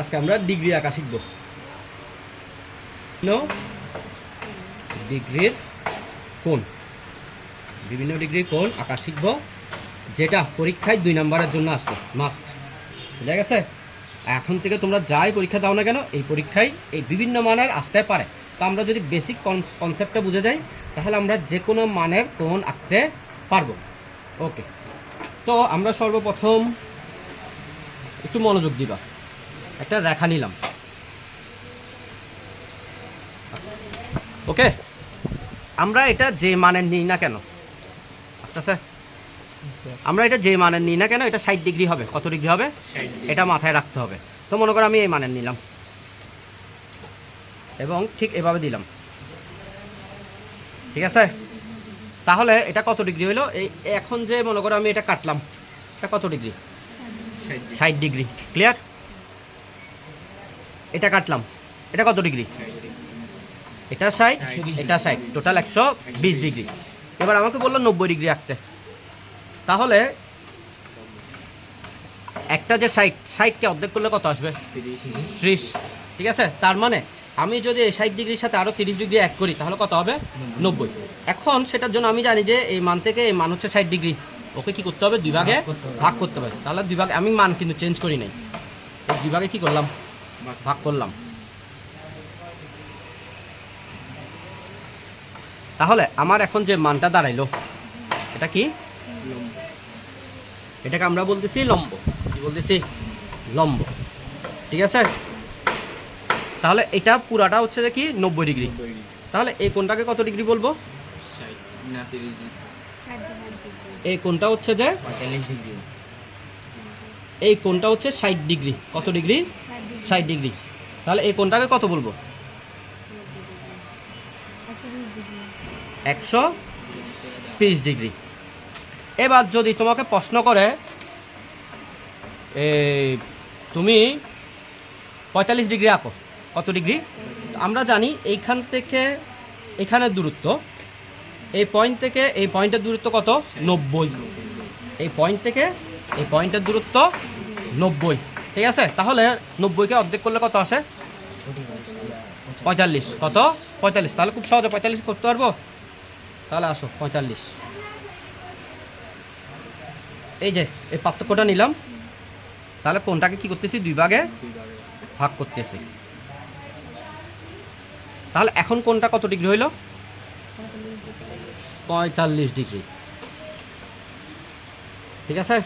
আজকে আমরা ডিগ্রি আঁকা শিখব। ডিগ্রির কোণ, বিভিন্ন ডিগ্রির কোণ আঁকা শিখব, যেটা পরীক্ষায় 2 নম্বরের জন্য আসবে মাস্ট। বুঝা গেছে? এখন থেকে তোমরা যাই পরীক্ষা দাও না কেন, এই পরীক্ষায় এই বিভিন্ন মানের আসতে পারে। তো আমরা যদি বেসিক কনসেপ্টটা বুঝে যাই, তাহলে আমরা যে কোনো মানের কোণ আঁকতে পারবো। ওকে, তো আমরা সর্বপ্রথম একটু মনোযোগ দিবা। একটা রেখা নিলাম। ওকে, আমরা এটা যে মানের নিই না কেন, আস্তে আস্তে আমরা এটা যে মানের নিই না কেন, এটা 60 ডিগ্রি হবে। কত ডিগ্রি হবে? এটা মাথায় রাখতে হবে। তো মনে করো আমি এই মানের নিলাম এবং ঠিক এভাবে দিলাম, ঠিক আছে? তাহলে এটা কত ডিগ্রি হলো? এই এখন যে মনে করো আমি এটা কাটলাম, এটা কত ডিগ্রি? 60 ডিগ্রি। ক্লিয়ার? এটা কাটলাম, এটা কত ডিগ্রি? এটা 60, এটা 60, টোটাল 120 ডিগ্রি। এবার আমাকে বললো 90 ডিগ্রি আঁকতে। তাহলে একটা যে 60কে অর্ধেক করলে কত আসবে? 30। ঠিক আছে, তার মানে আমি যদি 60 ডিগ্রির সাথে আরো 30 ডিগ্রি অ্যাড করি তাহলে কত হবে? 90। এখন সেটার জন্য আমি জানি যে এই মান থেকে এই মান হচ্ছে 60 ডিগ্রি। ওকে কি করতে হবে? 2 ভাগে ভাগ করতে হবে। তাহলে 2 ভাগে, আমি মান কিন্তু চেঞ্জ করি নাই, 2 ভাগে কি করলাম? ভাগ করলাম। তাহলে আমার এখন যে মানটা দাঁড়াইলো, এটা কি? এটাকে আমরা বলতেছি লম্ব। কি বলতেছি? লম্ব। ঠিক আছে, তাহলে এটা পুরাটা হচ্ছে যে কি 90 ডিগ্রি। তাহলে এই কোণটাকে কত ডিগ্রি বলবো? এই কোণটা হচ্ছে যে 45 ডিগ্রি। এই কোণটা হচ্ছে 60 ডিগ্রি। কত ডিগ্রি? 60 ডিগ্রি। তাহলে এই কোণটাকে কত বলবো? 120 ডিগ্রি। এবার যদি তোমাকে প্রশ্ন করে তুমি 45 ডিগ্রি আঁকো, কত ডিগ্রি? আমরা জানি এইখান থেকে এখানের দূরত্ব, এই পয়েন্ট থেকে এই পয়েন্টের দূরত্ব কত? 90। এই পয়েন্ট থেকে এই পয়েন্টের দূরত্ব 90। ঠিক আছে, তাহলে 90কে অর্ধেক করলে কত আসে? 45। কত? 45। তাহলে খুব সহজে 45 করতে পারবো। তাহলে আসো 45। এই যে এই পার্থক্যটা নিলাম, তাহলে কোনটাকে কি করতেছি? 2 ভাগে ভাগ করতেছি। তাহলে এখন কোনটা কত ডিগ্রি হইল? 45 ডিগ্রি। ঠিক আছে।